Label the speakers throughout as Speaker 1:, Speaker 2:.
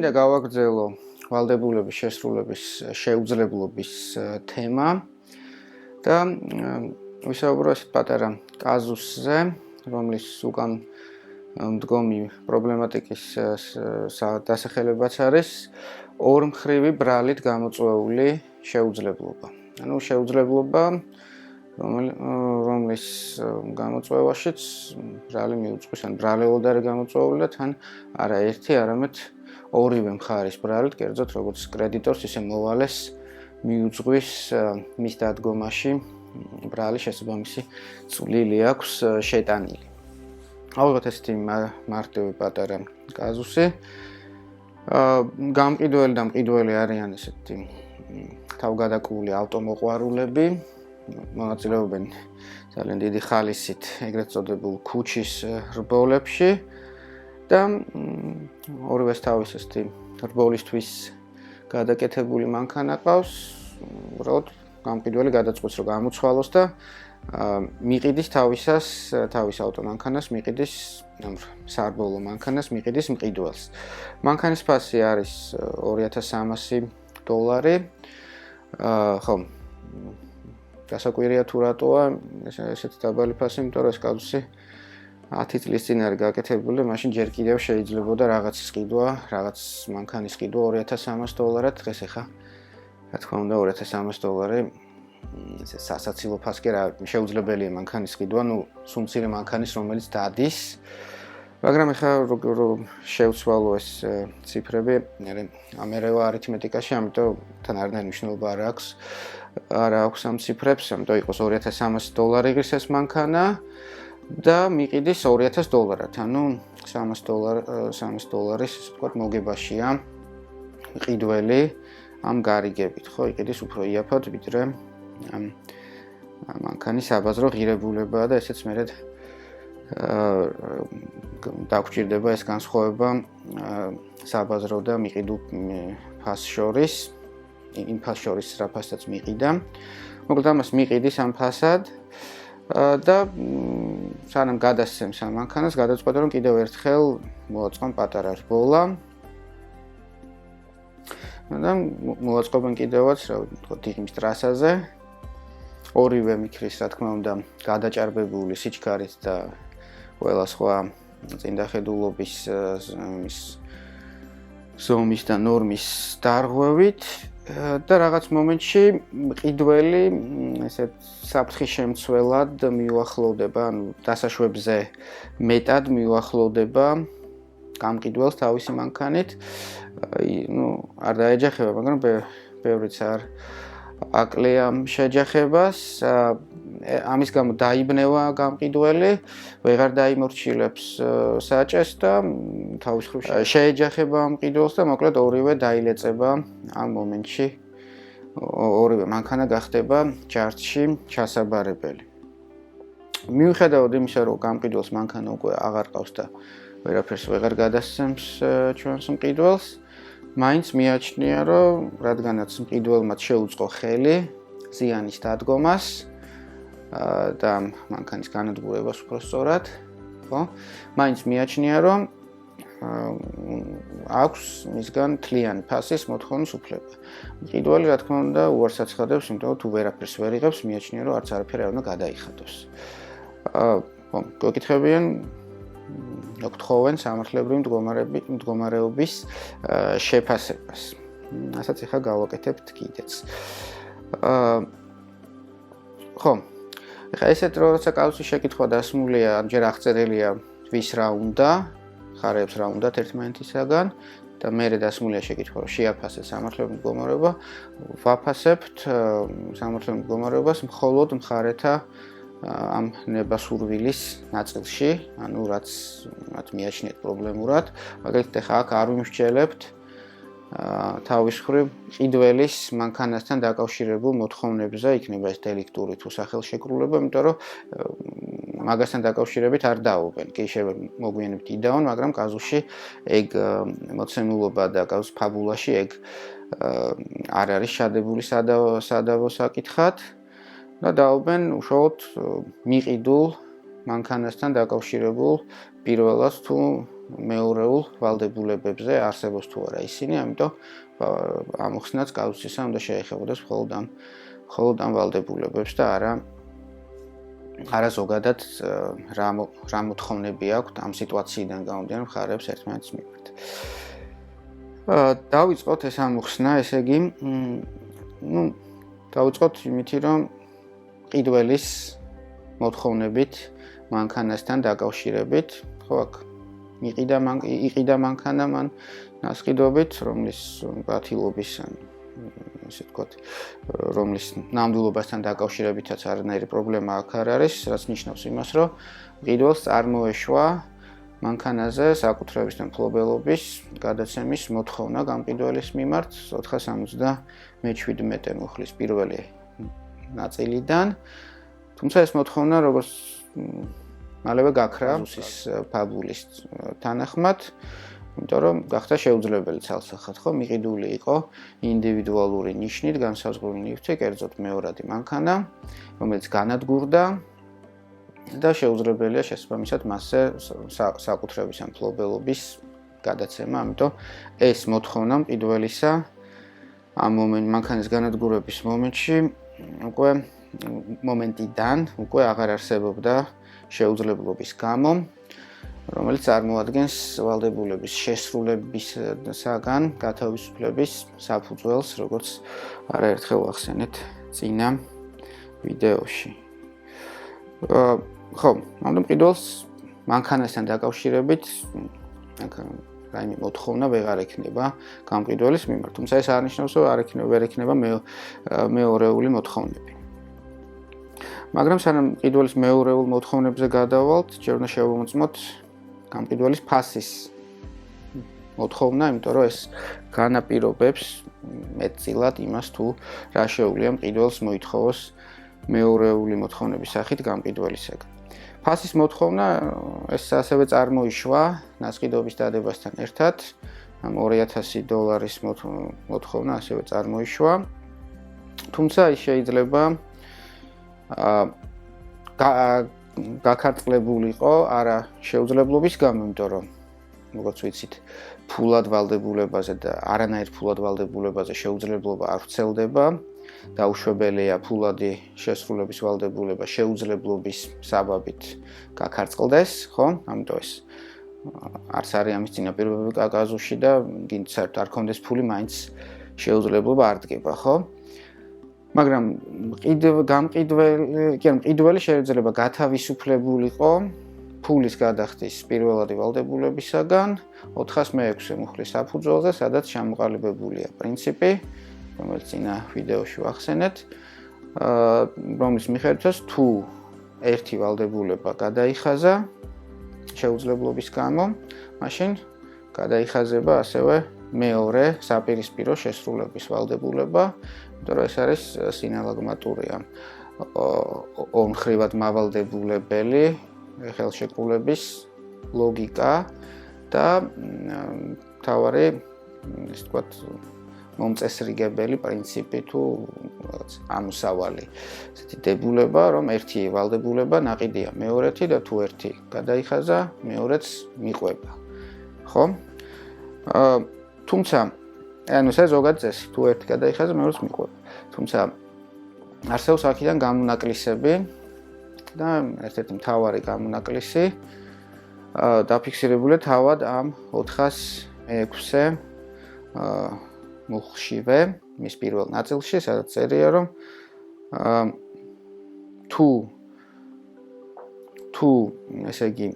Speaker 1: მინდა გავაგრძელო ვალდებულების შესრულების შეუძლებლობის თემა და ვისაუბრო ეს პატარა კაზუსზე, რომლის უკან მდგომი პრობლემატიკის დასახელებაც არის ორმხრივი ბრალით გამოწვეული შეუძლებლობა. ანუ შეუძლებლობა, რომლის გამოწვევაშიც ბრალი მიუძღვის, ან ბრალეულად არის გამოწვეული და თან არა ერთი, არამედ ორივე მხარის ბრალით, კერძოდ როგორც კრედიტორს, ისე მოვალეს მიუძღვის მის დადგომაში ბრალი შესაბამისი წვლილი აქვს შეტანილი. ალბათ ესეთი მარტივი პატარა კაზუსი. გამყიდველი და მყიდველი არიან ესეთი თავგადაკრული ავტომოყვარულები, მონაწილეობენ ძალიან დიდი ხალისით ეგრეთ წოდებულ ქუჩის რბოლებში და ორივეს თავის ესეთი რბოლისთვის გადაკეთებული მანქანა ყავს, უბრალოდ გამყიდველი გადაწყვეტს რომ გამოცვალოს და მიყიდის თავის ავტომანქანას, მიყიდის სარბოლო მანქანას, მიყიდის მყიდველს. მანქანის ფასი არის $2300. ხო, გასაკვირია თუ რატოა ესეთი დაბალი ფასი, იმიტომ რომ ეს კაზუსი 10 წლის წინ არის გაკეთებული, მაშინ ჯერ კიდევ შეიძლებოდა რაღაცის ყიდვა, რაღაც მანქანის ყიდვა $2300, დღეს ახლა რა თქმა უნდა $2300 ეს სასაცილო ფასი რა შეუძლებელია მანქანის ყიდვა, სუმცირე მანქანის რომელიც დადის. მაგრამ ახლა რომ შევცვალო ეს ციფრები, ამერევა არითმეტიკაში, ამიტომ თან არანაირი მნიშვნელობა არ აქვს ამ ციფრებს, ამიტომ იყოს $2300 იღის ეს მანქანა და მიყიდის $2000, ანუ $300 ისე ვთქვათ მოგებაშია მყიდველი ამ გარიგებით, ხო, იყიდის უფრო იაფად, ვიდრე ამ მანქანის საბაზრო ღირებულებაა და ესეც მერე დაგჭირდება ეს განსხვავება საბაზრო და მიყიდულ ფასს შორის, იმ ფასს შორის რა ფასაც მიყიდა. მოკლედ ამას მიყიდის ამ ფასად და სანამ გადასცემს ამ მანქანას, გადაწყვეტა რომ კიდევ ერთხელ მოაწყონ პატარა რბოლა. და მოაწყობენ კიდევაც, რა ვთქვათ, იღიმის ტრასაზე. ორივე მიქრის, რა თქმა უნდა, გადაჭარბებული სიჩქარით და ყველა სხვა წინდახედულობის ზომის და ნორმის დარღვევით და რაღაც მომენტში მყიდველი ესეთ საფრთხის შემცველად მიუახლოვდება, ანუ დასაშვებზე მეტად მიუახლოვდება გამყიდველს თავისი მანქანით. არ დაეჯახება, მაგრამ ბევრიც არ აკლია შეჯახებას. ამის გამო დაიბნევა გამყიდველი, ვეღარ დაიმორჩილებს საჭეს და თავის მხრივ შეეჯახება ამ მყიდველს და მოკლედ ორივე დაილეწება ამ მომენტში. ორივე მანქანა გახდება ჯართში ჩასაბარებელი. მიუხედავად იმისა, რომ გამყიდველს მანქანა უკვე აღარ ყავს და ვერაფერს ვეღარ გადასცემს ჩვენს მყიდველს, მაინც მიაჩნია, რომ რადგანაც მყიდველმა შეუწყო ხელი ზიანის დადგომას და მანქანის განადგურებას უფრო სწორად, ხო? მაინც მიაჩნია, რომ აქვს მისგან თლიანი ფასის მოთხოვნის უფლება. მყიდველი, რა თქმა უნდა, უარს აცხადებს, იმიტომ რომ თუ ვერაფერს ვერ იღებს, მიაჩნია, რომ არც არაფერი არ უნდა გადაიხადოს. ხო, გეკითხებიან გთხოვენ სამართლებრივი მდგომარეობის შეფასებას. ასაც ახლა გავაკეთებთ კიდეც. ხო, ახლა ესეთ როცა კაზუსის შეკითხვა დასმულია, ჯერ აღწერილია ვის რა უნდა, ხარებს რა უნდათ ერთმანეთისაგან და მერე დასმულია შეკითხვა, რომ შეაფასეთ სამართლებრივი მდგომარეობა, ვაფასებთ სამართლებრივ მდგომარეობას მხოლოდ მხარეთა ამ ნებასურვილის ნაწილში, ანუ რაც მიაჩნიათ პრობლემურად, მაგალითად ახლა აქ არ ვიმსჯელებთ თავის მხრივ მყიდველის მანქანასთან დაკავშირებულ მოთხოვნებზე, იქნება ეს დელიქტური თუ სახელშეკრულება, იმიტომ რომ მაგასთან დაკავშირებით არ დაობენ. კი მოგვიანებით იდაონ, მაგრამ კაზუსში ეგ მოცემულობა და კაზუს ფაბულაში ეგ არ არის შადებული სადავო საკითხად. და დაობენ უშუალოდ მიყიდულ მანქანასთან დაკავშირებულ პირველად თუ მეორეულ ვალდებულებებზე არსებობს თუ არა ისინი, ამიტომ ამოხსნაც კაუსისა უნდა შეეხებოდეს მხოლოდ ამ ვალდებულებებს და არა ზოგადად რა მოთხოვნები აქვთ ამ სიტუაციიდან გამომდინარე მხარეებს ერთმანეთის მიმართ. დავიწყოთ ეს ამოხსნა, ესე იგი, დავიწყოთ იმითი, რომ ყიდველის მოთხოვნებით მანქანასთან დაკავშირებით, ხო, აქ იყიდა მანქანა მან ნასყიდობით, რომლის პათილობის ესე ვთქვათ, რომლის ნამდვილობასთან დაკავშირებითაც არანაირი პრობლემა აქ არ არის, რაც ნიშნავს იმას, რომ ყიდველს წარმოეშვა მანქანაზე საკუთრების და მფლობელობის გადაცემის მოთხოვნა გამყიდველის მიმართ 477 მუხლის პირველი ნაწილიდან. თუმცა ეს მოთხოვნა როგორც მალევე გაქრა უსის ფაბულის თანახმად, იმიტომ რომ გახდა შეუძლებელი ცალსახად, ხო, მიყიდული იყო ინდივიდუალური ნიშნით განსაზღვრული ნივთი, კერძოდ მეორადი მანქანა, რომელიც განადგურდა და შეუძლებელია შესაბამისად მასზე საკუთრების ან მფლობელობის გადაცემა, ამიტომ ეს მოთხოვნა მყიდველისა ამ მანქანის განადგურების მომენტიდან უკვე აღარ არსებობდა შეუძლებლობის გამო, რომელიც წარმოადგენს ვალდებულების შესრულებისაგან გათავისუფლების საფუძველს, როგორც არაერთხელ ვახსენეთ წინა ვიდეოში. ხო, ამიტომ ყიდველს მანქანასთან დაკავშირებით რაიმე მოთხოვნა ვეღარ ექნება გამყიდველის მიმართ, თუმცა ეს არ ნიშნავს, რომ ვერ ექნება მეორეული მოთხოვნები. მაგრამ სანამ ყიდველის მეორეულ მოთხოვნებზე გადავალთ, ჯერ უნდა შევამოწმოთ გამყიდველის ფასის მოთხოვნა, იმიტომ რომ ეს განაპირობებს მეტწილად იმას, თუ რა შეუძლია მყიდველს მოითხოვოს მეორეული მოთხოვნების სახით გამყიდველისაგან. ფასის მოთხოვნა ეს ასევე წარმოიშვა ნასყიდობის დადებასთან ერთად, ამ $2000 მოთხოვნა ასევე წარმოიშვა. თუმცა ის შეიძლება გაქარწყლებულიყო არა შეუძლებლობის გამო, იმიტომ რომ როგორც ვიცით, ფულად ვალდებულებაზე და არანაირ ფულად ვალდებულებაზე შეუძლებლობა არ ვრცელდება. დაუშვებელია ფულადი შესრულების ვალდებულება შეუძლებლობის საბაბით გაქარწყლდეს, ხო? ამიტომ ეს არც არის ამის წინაპირობები კაზუსში და გინდ საერთოდ არ ქონდეს ფული, მაინც შეუძლებლობა არ დგება, ხო? მაგრამ მყიდველი შეიძლება გათავისუფლებულიყო ფულის გადახდის პირველადი ვალდებულებისაგან 406 მუხლის საფუძველზე, სადაც ჩამოყალიბებულია პრინციპი, რომელიც წინა ვიდეოში ვახსენეთ, რომლის მიხედვითაც თუ ერთი ვალდებულება გადაიხაზა შეუძლებლობის გამო, მაშინ გადაიხაზება ასევე მეორე საპირისპირო შესრულების ვალდებულება, იმიტომ რომ ეს არის სინალაგმატური ან ორმხრივად მავალდებულებელი ხელშეკრულების ლოგიკა და მთავარი, ესე ვთქვათ, მომწესრიგებელი პრინციპი თუ რაღაც ამოსავალი ესეთი დებულება, რომ ერთი ვალდებულება ნაყიდია მეორეთი და თუ ერთი გადაიხაზა, მეორეც მიყვება. ხო? თუმცა ანუ ეს ზოგად წესი, თუ ერთი გადაიხაზა, მეორეც მიყვება. თუმცა არსებობს აქედან გამონაკლისები და ერთ-ერთი მთავარი გამონაკლისი დაფიქსირებულია თავად ამ 406 მუხლშივე, მის პირველ ნაწილში, სადაც წერია, რომ თუ ესე იგი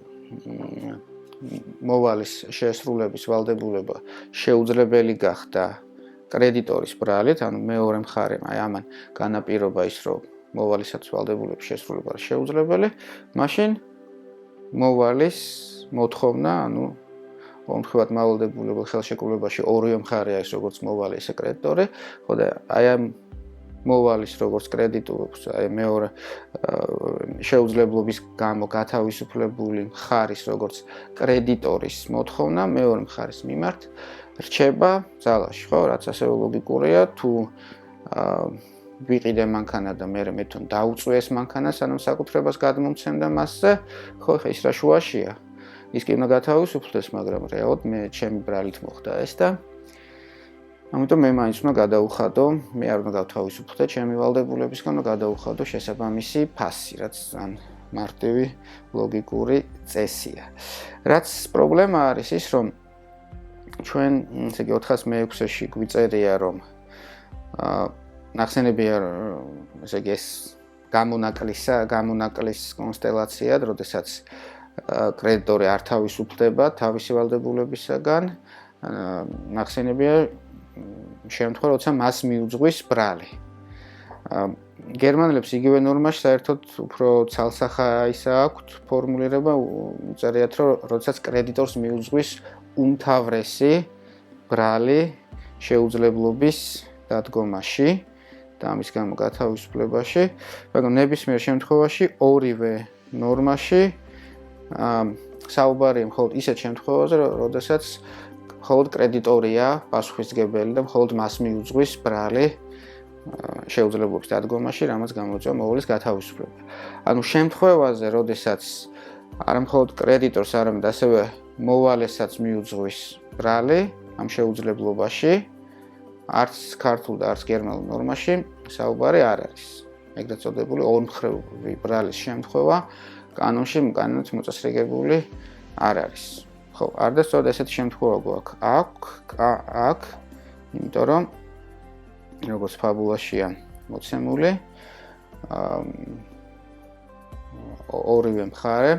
Speaker 1: მოვალის შესრულების ვალდებულება შეუძლებელი გახდა კრედიტორის ბრალით, ანუ მეორე მხარემ აი ამან განაპირობა ის, რომ მოვალისათვის ვალდებულების შესრულება არის შეუძლებელი, მაშინ მოვალის მოთხოვნა, ანუ ორმხრივად მავალდებულებელ ხელშეკრულებაში ორივე მხარე არის, როგორც მოვალი, ისე კრედიტორი, ხო და აი ამ მოვალის როგორც კრედიტორის, აი მეორე შეუძლებლობის გამო გათავისუფლებული მხარის, როგორც კრედიტორის მოთხოვნა მეორე მხარის მიმართ რჩება ძალაში, ხო, რაც ასევე ლოგიკურია, თუ ვიყიდე მანქანა და მე თვითონ დაუწვიეს მანქანა, სანამ საკუთრებას გადმომცემდა მასზე, ხო, ხა ის რა შუაშია. ის კი უნდა გათავისუფლდეს, მაგრამ რეალურად მე ჩემი ბრალით მოხდა ეს და ამიტომ მე მაინც უნდა გადაუხადო, მე არ უნდა გავთავისუფლდე ჩემი ვალდებულებისგან, უნდა გადაუხადო შესაბამისი ფასი, რაც ან მარტივი ლოგიკური წესია. რაც პრობლემა არის ის, რომ ჩვენ, ესე იგი 406-ში გვიწერია, რომ ნახსენებია, ესე იგი ეს გამონაკლის კონსტელაციად, როდესაც კრედიტორი არ თავისუფლდება თავისი ვალდებულებისაგან, ნახსენებია შემთხვევა, როცა მას მიუძღვის ბრალი. გერმანელებს იგივე ნორმაში საერთოდ უფრო ცალსახა ისა აქვთ ფორმულირება, უწერიათ, რომ როდესაც კრედიტორს მიუძღვის უმთავრესი ბრალი შეუძლებლობის დადგომაში და ამის გამო გათავისუფლებაში, მაგრამ ნებისმიერ შემთხვევაში ორივე ნორმაში საუბარია მხოლოდ ისეთ შემთხვევაზე, როდესაც მხოლოდ კრედიტორია პასუხისმგებელი და მხოლოდ მას მიუძღვის ბრალი შეუძლებლობის დადგომაში, რამაც გამოიწვია მოვალის გათავისუფლება. ანუ შემთხვევაზე, როდესაც არა მხოლოდ კრედიტორს, არამედ ასევე მოვალესაც მიუძღვის ბრალი ამ შეუძლებლობაში, არც ქართულ და არც გერმანულ ნორმაში საუბარი არ არის. ეგრეთ წოდებული ორმხრივი ბრალის შემთხვევა კანონში უკანონოდ მოწესრიგებული არ არის. ხო, არ და სწორედ ესეთი შემთხვევა გვაქვს აქ, იმიტომ რომ როგორც ფაბულაშია მოცემული, ორივე მხარე,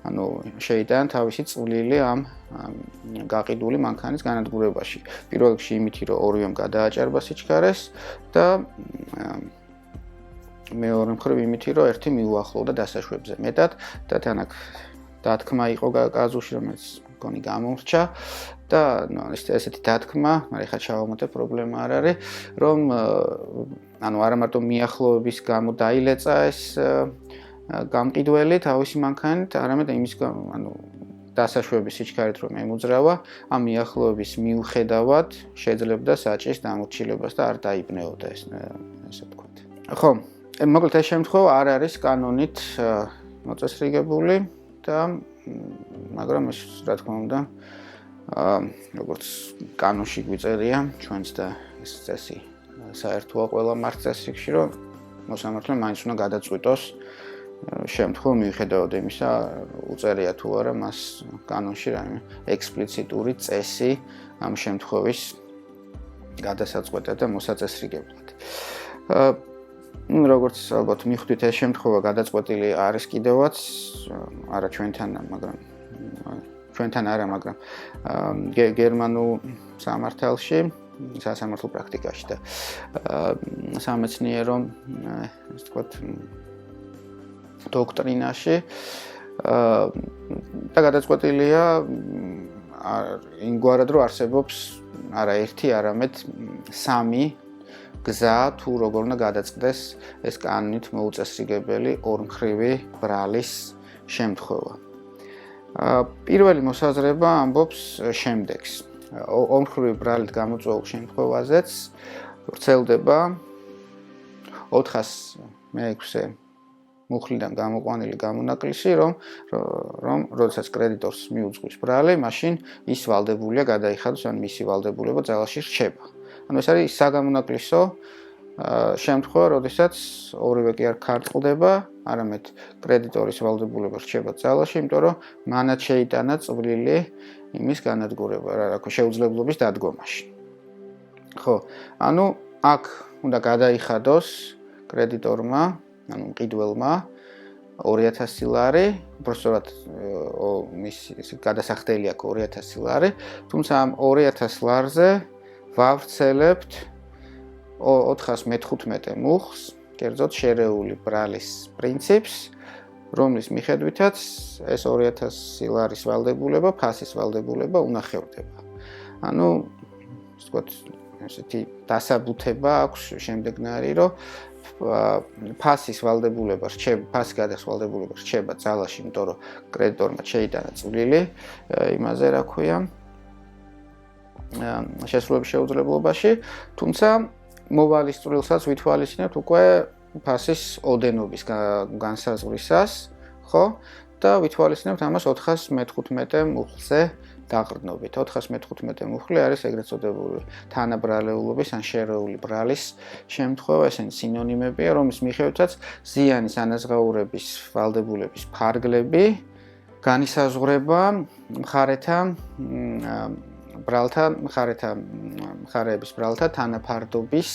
Speaker 1: ანუ შეიტანა თავისი წვლილი ამ გაყიდული მანქანის განადგურებაში. პირველ რიგში იმითი, რომ ორივემ გადააჭარბა სიჩქარეს და მეორე მხრივ იმითი, რომ ერთი მიუახლოვდა დასაშვებზე მეტად და თან აქ დათქმა იყო კაზუსში, რომელიც მგონი გამომრჩა და ესეთი დათქმა, მაგრამ ხა ჩავამოთებ პრობლემა არ არის, რომ ანუ არა მარტო მიახლოების გამო დაილეწა ეს გამყიდველი თავისი მანქანით, არამედ იმის ანუ დასაშვების სიჩქარით რომ ემუძრავა, ამ მიახლოების მიუხედავად შეძლებდა საჭის დამორჩილებას და არ დაიბნეოდა ესე ვთქვათ. ხო, მოკლედ ეს შემთხვევა არ არის კანონით მოწესრიგებული და მაგრამ ეს რა თქმა უნდა როგორც კანონში გვიწერია ჩვენც და ეს წესი საერთოა ყველა მარცხწესრიგში, რომ მოსამართლე მაინც უნდა გადაწყვიტოს შემთხვევა მიუხედავად იმისა, უწერია თუ არა მას კანონში რაიმე ექსპლიციტური წესი ამ შემთხვევის გადასაწყვეტად და მოსაწესრიგებლად. როგორც ალბათ მიხვდით, ეს შემთხვევა გადაწყვეტილი არის კიდევაც არა ჩვენთან, მაგრამ გერმანულ სამართალში, სასამართლო პრაქტიკაში და სამეცნიერო, ასე ვთქვათ, დოქტრინაში და გადაწყვეტილია იმგვარად, რომ არსებობს არა ერთი, არამედ სამი გზა თუ როგორ უნდა გადაწყდეს ეს კანონით მოუწესრიგებელი ორმხრივი ბრალის შემთხვევა. პირველი მოსაზრება ამბობს შემდეგს. ორმხრივი ბრალით გამოწვეულ შემთხვევაზეც ვრცელდება 406-ე მუხლიდან გამოყვანილი გამონაკლისი, რომ როდესაც კრედიტორს მიუძღვის ბრალი, მაშინ ის ვალდებულია გადაიხადოს, ან მისი ვალდებულება ძალაში რჩება. ანუ ეს არის საგამონაკლისო შემთხვევა, როდესაც ორივე კი არ ქართლდება, არამედ კრედიტორის ვალდებულება რჩება ძალაში, იმიტომ რომ მანაც შეიტანა წვლილი იმის განადგურება, რა თქმა უნდა, შეუძლებლობის დადგომაში. ხო, ანუ აქ უნდა გადაიხადოს კრედიტორმა, ანუ მყიდველმა 2000 ლარი, უბრალოდ მისი გადასახდელი აქვს 2000 ლარი, თუმცა ამ 2000 ლარზე ვავრცელებთ 415 მუხლს, კერძოდ შერეული ბრალის პრინციპს, რომლის მიხედვითაც ეს 2000 ლარის ვალდებულება, ფასის ვალდებულება უნახევრდება. ანუ, ასე ვთქვათ, ესეთი დასაბუთება აქვს შემდეგნარი, რომ ფასის ვალდებულება რჩება, ფასის გადახდის ვალდებულება რჩება ძალაში, იმიტომ რომ კრედიტორმა შეიტანა წვლილი იმაზე, რა ქვია, შესრულების შეუძლებლობაში, თუმცა მოვალის წვლილსაც ვითვალისწინებთ უკვე ფასის ოდენობის განსაზღვრისას, ხო? და ვითვალისწინებთ ამას 415 მუხლზე დაყრდნობით. 415 მუხლი არის ეგრეთ წოდებული თანაბრალეულობის ან შერეული ბრალის შემთხვევა, ესენი სინონიმებია, რომლის მიხედვითაც ზიანის ანაზღაურების ვალდებულების ფარგლები განისაზღვრება მხარეების ბრალთა თანაფარდობის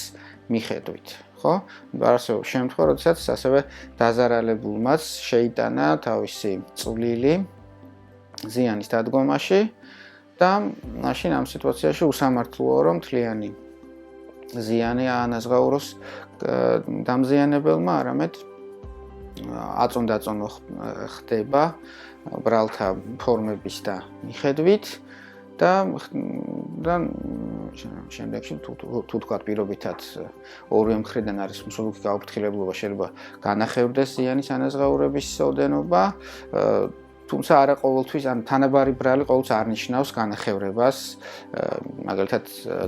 Speaker 1: მიხედვით. ხო? არსებობს შემთხვევა, როდესაც ასევე დაზარალებულმაც შეიტანა თავისი წვლილი ზიანის დადგომაში და მაშინ ამ სიტუაციაში უსამართლოა, რომ მთლიანი ზიანი აანაზღაუროს დამზიანებელმა, არამედ აწონდაწონო ხდება ბრალთა ფორმების და მიხედვით და შემდეგში თუ თქვა პირობითად ორივე მხრიდან არის მსუბუქი გაუფრთხილებლობა, შეიძლება განახევრდეს ზიანის ანაზღაურების ოდენობა, თუმცა არა ყოველთვის, ან თანაბარი ბრალი ყოველთვის არ ნიშნავს განახევრებას, მაგალითად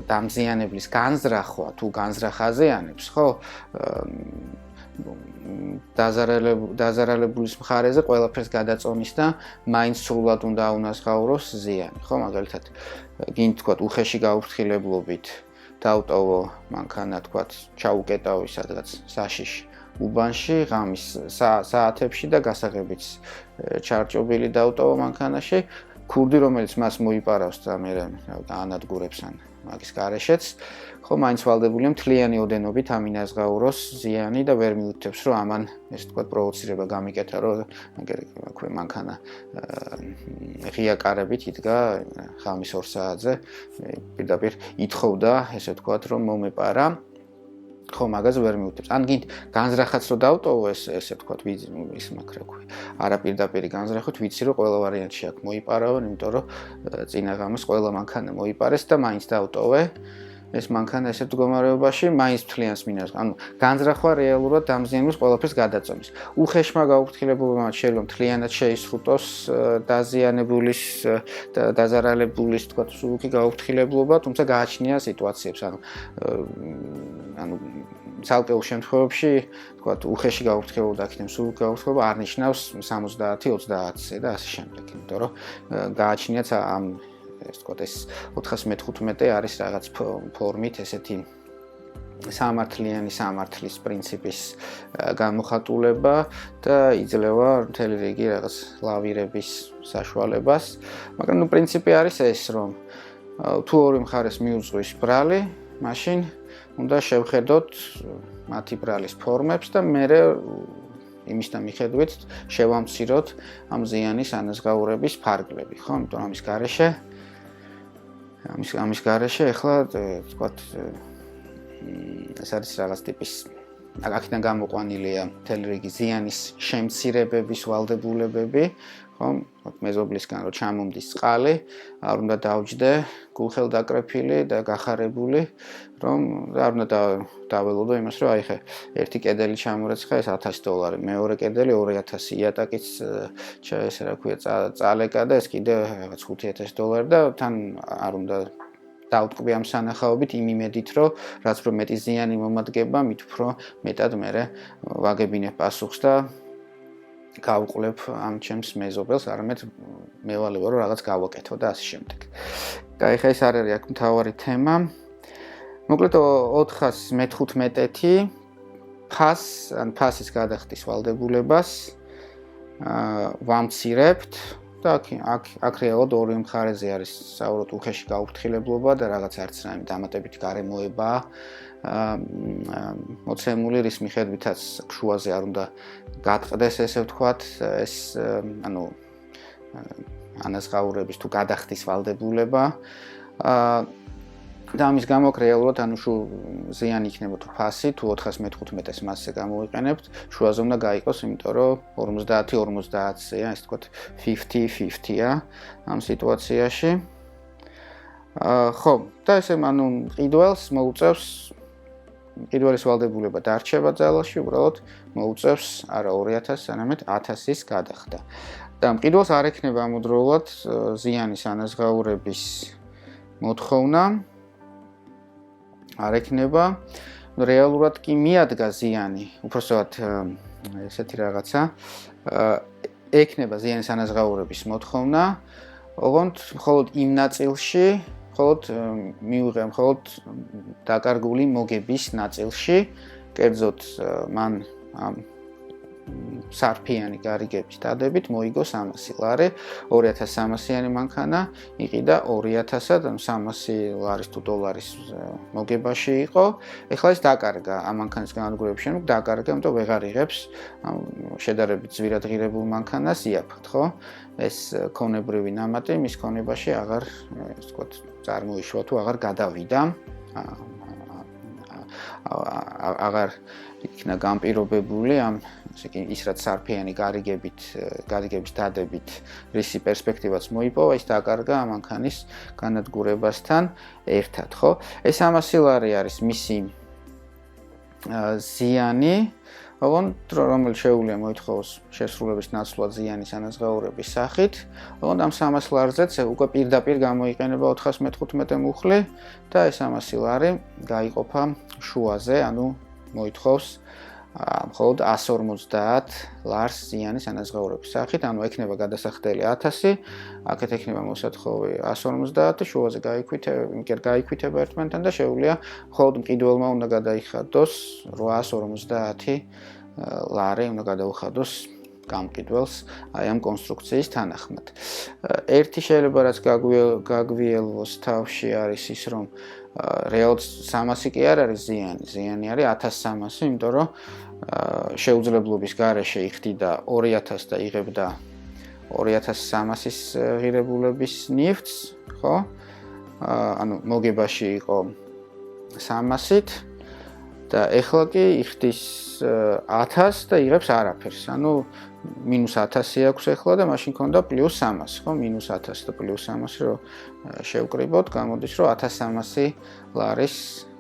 Speaker 1: დამზიანებლის განზრახვა, თუ განზრახ აზიანებს, ხო? დაზარალებულის მხარეზე ყველაფერს გადაწონის და მაინც სრულად უნდა აუნაზღაუროს ზიანი, ხო? მაგალითად, გინდ თქვა უხეში გაუფრთხილებლობით დაუტოვო მანქანა, თქვა ჩაუკეტავი სადღაც საშიში უბანში, ღამის საათებში და გასაღებიც ჩარჭობილი დაუტოვო მანქანაში, ქურდი, რომელიც მას მოიპარავს და მე ანადგურებს ან მაგის გარეშეც, ხო, მაინც ვალდებულია მთლიანი ოდენობით ამინაზღაუროს ზიანი და ვერ მიუთითებს, რომ ამან ესე თქვა პროვოცირება გამიკეთა, რომ აქვე მანქანა ღია კარებით იდგა ღამის 2 საათზე, პირდაპირ ითხოვდა, ესე თქვა, რომ მომეპარა. ხო, მაგაზე ვერ მიუთითებს. ან გინდ განზრახაც რო დავტოვო ესე თქვა, ის მაქრაქვი. არა პირდაპირი განზრახვით, ვიცი რომ ყველა ვარიანტში აქ მოიპარავენ, იმიტომ რომ წინა ღამეს ყველა მანქანა მოიპარეს და მაინც დავტოვე. ეს მანქანა ესეთ მდგომარეობაში მაინც მთლიანს მინას. ანუ განზრახვა რეალურად დამზიანებს ყველაფერს გადაწონის. უხეშმა გაუფრთხილებულმა შეიძლება მთლიანად შეისრუტოს დაზიანებულის და დაზარალებულის თქვა მსუბუქი გაუფრთხილებლობა, თუმცა გააჩნია სიტუაციებს, ანუ ცალკეულ შემთხვევებში თქვა უხეში გაუფრთხილება და აქედან მსუბუქი გაუფრთხილება არ ნიშნავს 70-30-ზე და ასე შემდეგ, იმიტომ რომ გააჩნიათ ამ ეს თქვა ეს 415 არის რაღაც ფორმით ესეთი სამართლიანი სამართლის პრინციპის გამოხატულება და იძლევა მთელი რიგი რაღაც ლავირების საშუალებას, მაგრამ პრინციპი არის ეს, რომ თუ ორი მხარეს მიუძღვის ბრალი, მაშინ უნდა შევხედოთ მათი ბრალის ფორმებს და მერე იმისთან მიხედვით შევამციროთ ამ ზიანის ანაზღაურების ფარგლები, ხო? იმიტომ ამის გარეშე ახლა ვთქვათ ეს არის რაღაც ტიპის აქედან გამოყვანილია მთელი რიგი ზიანის შემცირებების ვალდებულებები, ხო? მეზობლისგან რო ჩამომდის წყალი, არ უნდა დავჯდე გულხელდაკრეფილი და გახარებული, რომ არ უნდა დაველოდო იმას, რომ აი ხე ერთი კედელი ჩამორეცხა ეს $1000, მეორე კედელი 2000, იატაკიც ესე რა ქვია წალეკა და ეს კიდე რაღაც $5000 და თან არ უნდა დავტყვი ამ სანახაობით იმ იმედით, რომ რაც უფრო მეტი ზიანი მომადგება, მით უფრო მეტად მე ვაგებინებ პასუხს და გავუყლებ ამ ჩემს მეზობელს, არამედ მევალება რომ რაღაც გავაკეთო და ასე შემდეგ. კაი, ხა ეს არ არის აქ მთავარი თემა. მოკლედ 415 ფასის გადახდის ვალდებულებას ვამცირებთ და აქ რეალურად ორივე მხარეზე არის საუბრობთ უხეში გაუფრთხილებლობა და რაღაც არც რაიმე დამატებითი გარემოება მოცემული, რის მიხედვითაც შუაზე არ უნდა გატყდეს ესე ვთქვათ, ეს ანუ ანაზღაურების თუ გადახდის ვალდებულება და ამის გამო რეალურად ანუ ზიანი იქნება თუ ფასი, თუ 415-ს მასზე გამოვიყენებთ, შუაზე უნდა გაიყოს, იმიტომ რომ 50-50-ია, ესე ვთქვათ 50-50-ია ამ სიტუაციაში. ხო, და ესე ანუ ყიდველს მოუწევს პირველის ვალდებულება დარჩება ძალაში, უბრალოდ მოუწევს არა 2000, არამედ 1000-ის გადახდა. და მყიდველს არ ექნება ამოდროულად ზიანის ანაზღაურების მოთხოვნა, არ ექნება, რეალურად კი მიადგა ზიანი, უпростоად ესეთი რაღაცა. ექნება ზიანის ანაზღაურების მოთხოვნა, ოღონდ მხოლოდ იმ ნაწილში, მხოლოდ დაკარგული მოგების ნაწილში, კერძოდ მან სარფიანი გარიგების დადებით მოიგო 300 ლარი, 2300-იანი მანქანა იყიდა 2000-ად, ანუ 300 ლარის თუ დოლარის მოგებაში იყო. ეხლა ეს დაკარგა ამ მანქანის განადგურების შემდეგ, დაკარგა, იმიტომ ვეღარ იღებს შედარებით ძვირად ღირებულ მანქანას იაფად, ხო? ეს ქონებრივი ნამატი მის ქონებაში აღარ, ასე ვთქვათ, წარმოიშვა თუ აღარ გადავიდა. აღარ იქნა განპირობებული ამ ის რაც სარფიანი გარიგების დადებით რისი პერსპექტივაც მოიპოვა, ის დაკარგა ამ მანქანის განადგურებასთან ერთად, ხო? ეს 300 ლარი არის მისი ზიანი, ოღონდ რომელიც შეუძლია მოითხოვოს შესრულების ნაცვლად ზიანის ანაზღაურების სახით, ოღონდ ამ 300 ლარზეც უკვე პირდაპირ გამოიყენება 415 მუხლი და ეს 300 ლარი გაიყოფა შუაზე, ანუ მოითხოვს მხოლოდ 150 ლარს ზიანის ანაზღაურების სახით, ანუ ექნება გადასახდელი 1000, აქეთ ექნება მოსათხოვი 150, შუაზე გაიქვითება ერთმანეთთან და შეუძლია მხოლოდ მყიდველმა უნდა გადაიხადოს 850 ლარი უნდა გადაუხადოს გამყიდველს აი ამ კონსტრუქციის თანახმად. ერთი შეიძლება რაც გაგვიელვოს თავში არის ის, რომ რეალურად 300 კი არ არის ზიანი არის 1300, იმიტომ რომ შეუძლებლობის გარეშე იხდიდა 2000 და იღებდა 2300-ის ღირებულების ნივთს, ხო? ანუ მოგებაში იყო 300-ით და ეხლა კი იხდის 1000 და იღებს არაფერს. ანუ -1000 აქვს ეხლა და მაშინ ქონდა +300, ხო? -1000 და +300 რო შევკრიბოთ, გამოდის რომ 1300 ლარის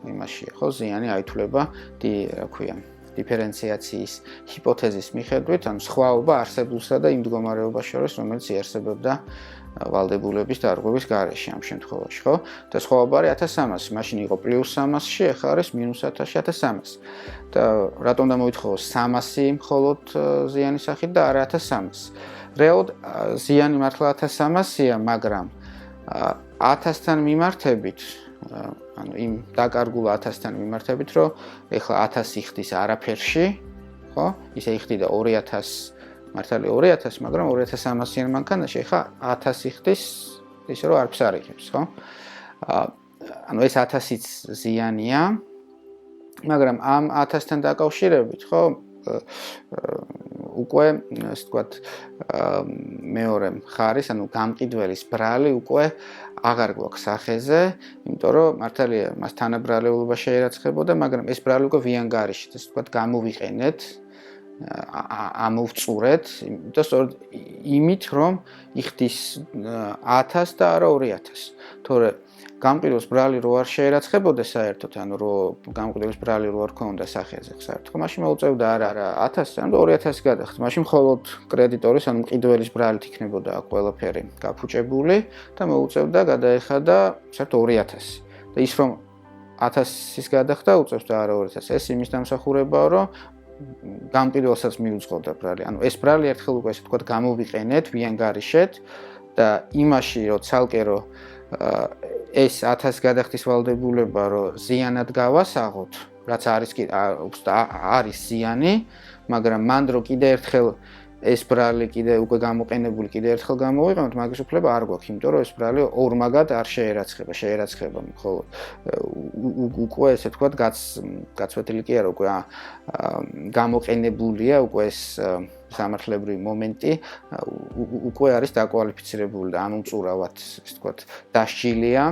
Speaker 1: იმაშია, ხო? ზიანი აითვლება, რა ქვია, დიფერენციაციის ჰიპოთეზის მიხედვით, ანუ სხვაობა არსებულსა და იმ მდგომარეობას შორის, რომელიც იარსებებდა ვალდებულების დარღვევის გარეშე ამ შემთხვევაში, ხო? და სხვაობა არის 1300, მაშინ იყო +300-ში, ახლა არის -1000-ში 1300. და რატომ უნდა მოითხოვოს 300 მხოლოდ ზიანის სახით და არა 1300? რეალურად ზიანი მართლა 1300-ია, მაგრამ 1000-თან მიმართებით, ანუ იმ დაკარგულ 1000-თან მიმართებით, რომ ეხლა 1000 იხდის არაფერში, ხო? ისე იხდიდა 2000 მართალი 2000, მაგრამ 2300-იან მანქანაში ეხლა 1000 იხდის, ისე რომ არაფერს არ იღებს, ხო? ანუ ეს 1000-იც ზიანია, მაგრამ ამ 1000-თან დაკავშირებით, ხო, უკვე, ასე ვთქვათ, მეორე მხარის, ანუ გამყიდველის ბრალი უკვე აღარ გვაქვს სახეზე, იმიტომ რომ მართალია მას თანაბრალეულობა შეერაცხებოდა, მაგრამ ეს ბრალი უკვე ვიანგარიშით, ასე ვთქვათ, გამოვიყენეთ, ამოვწურეთ, და სწორედ იმით, რომ იხდის 1000 და არა 2000. თორე გამყიდველის ბრალი რო არ შეერაცხებოდა საერთოდ, ანუ რო გამყიდველის ბრალი რო არ ქონდა სახეზე საერთოდ, მაშინ მოუწევდა არა 1000, ანუ 2000 გადახდა. მაშინ მხოლოდ კრედიტორის, ანუ მყიდველის ბრალით იქნებოდა ყველაფერი გაფუჭებული და მოუწევდა გადაეხადა საერთოდ 2000. და ის რომ 1000-ის გადახდა უწევს და არა 2000. ეს იმის დამსახურებაა, რომ გამყიდველსაც მიუძღოდა ბრალი. ანუ ეს ბრალი ერთხელ უკვე, ასე ვთქვათ, გამოვიყენეთ, ვიანგარიშეთ და იმაში, რომ ცალკე რომ ეს 1000 გადახდის ვალდებულება, რომ ზიანად გავასაღოთ, რაც არის ზიანი, მაგრამ მან რო კიდე ერთხელ ეს ბრალი კიდე უკვე გამოყენებული კიდე ერთხელ გამოვიყენოთ, მაგის უფლება არ გვაქვს, იმიტომ რომ ეს ბრალი ორმაგად არ შეერაცხება, მხოლოდ უკვე ესე ვთქვათ, გაცვეთილი კი არა, უკვე გამოყენებულია, უკვე ეს სამართლებრივი მომენტი უკვე არის დაკვალიფიცირებული და ამომწურავად, ესე ვთქვათ, დასჯილია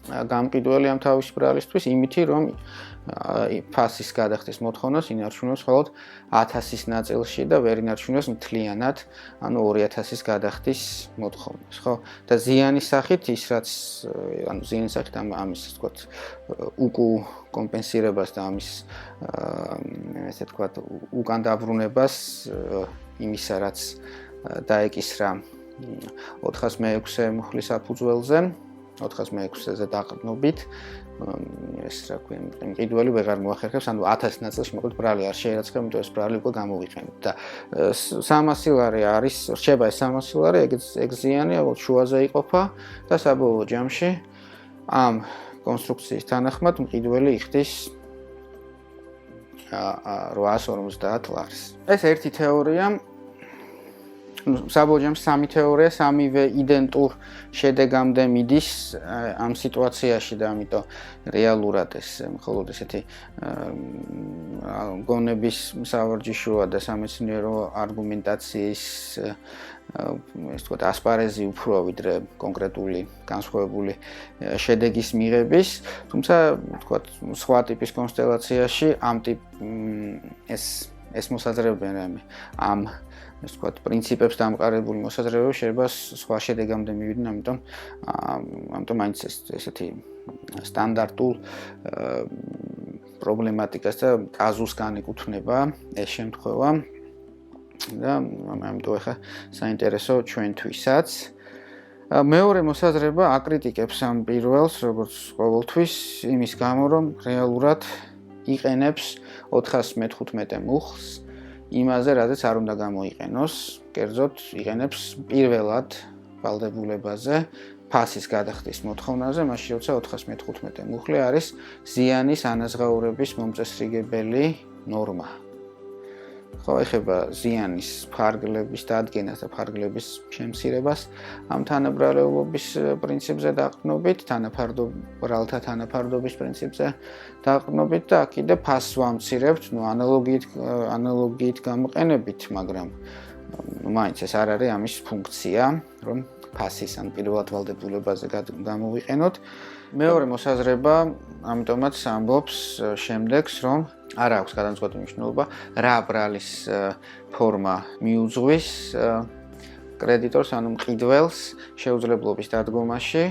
Speaker 1: გამყიდველი ამ თავის ბრალისთვის, იმითი რომ ფასის გადახდის მოთხოვნას ინარჩუნოს მხოლოდ 1000-ის ნაწილში და ვერ ინარჩუნოს მთლიანად, ანუ 2000-ის გადახდის მოთხოვნას, ხო? და ზიანის სახით ის რაც, ანუ ზიანის სახით ამის, ასე ვთქვათ, კომპენსირებას და ამის, ესე ვთქვათ, უკან დაბრუნებას იმისა, რაც დაეკისრა 406 მუხლის საფუძველზე, 406-ზე დაყრდნობით ეს რა ქვია, მყიდველი ვეღარ მოახერხებს, ანუ 1000 ნაწილში მოკლედ ბრალი არ შეერაცხა, იმიტომ ეს ბრალი უკვე გამოვიყენეთ და 300 ლარი არის, რჩება ეს 300 ლარი, ეგ ზიანი ალბათ შუაზე იყოფა და საბოლოო ჯამში ამ კონსტრუქციის თანახმად მყიდველი იხდის 850 ლარს. ეს ერთი თეორია. საბოლოო ჯამში სამი თეორია, სამივე იდენტურ შედეგამდე მიდის ამ სიტუაციაში და ამიტომ რეალურად ეს მხოლოდ ესეთი გონების სავარჯიშოა და სამეცნიერო არგუმენტაციის ეს თქვა ასპარეზი უფრო ვიდრე კონკრეტული განსხვავებული შედეგის მიღების, თუმცა თქვა სხვა ტიპის კონსტელაციაში ამ ეს მოსაზრებები ამ ეს თქვა პრინციპებს დამყარებული მოსაზრებები შეიძლება სხვა შედეგამდე მივიდნენ, ამიტომ მაინც ესეთი სტანდარტულ პრობლემატიკას და კაზუსს განეკუთვნება ეს შემთხვევა და ამიტომ ახლა საინტერესო ჩვენთვისაც. მეორე მოსაზრება აკრიტიკებს ამ პირველს, როგორც ყოველთვის, იმის გამო, რომ რეალურად იყენებს 415 მუხლს იმაზე, რადგან არ უნდა გამოიყენოს, კერძოდ იყენებს პირველად ვალდებულებაზე, ფასის გადახდის მოთხოვნაზე, მაშინ როცა 415 მუხლი არის ზიანის ანაზღაურების მომწესრიგებელი ნორმა. ხო, ეხება ზიანის ფარგლების დადგენას და ფარგლების შემცირებას ამ თანაბრალეულობის პრინციპზე დაყრდნობით, ბრალთა თანაფარდობის პრინციპზე დაყრდნობით და კიდე ფასს ვამცირებთ, ანალოგიით გამოყენებით, მაგრამ მაინც ეს არ არის ამის ფუნქცია, რომ ფასის ან პირველად ვალდებულებაზე გამოვიყენოთ. მეორე მოსაზრება ამიტომაც ამბობს შემდეგს, რომ არ აქვს გადამწყვეტი მნიშვნელობა რა ბრალის ფორმა მიუძღვის კრედიტორს, ანუ მყიდველს შეუძლებლობის დადგომაში,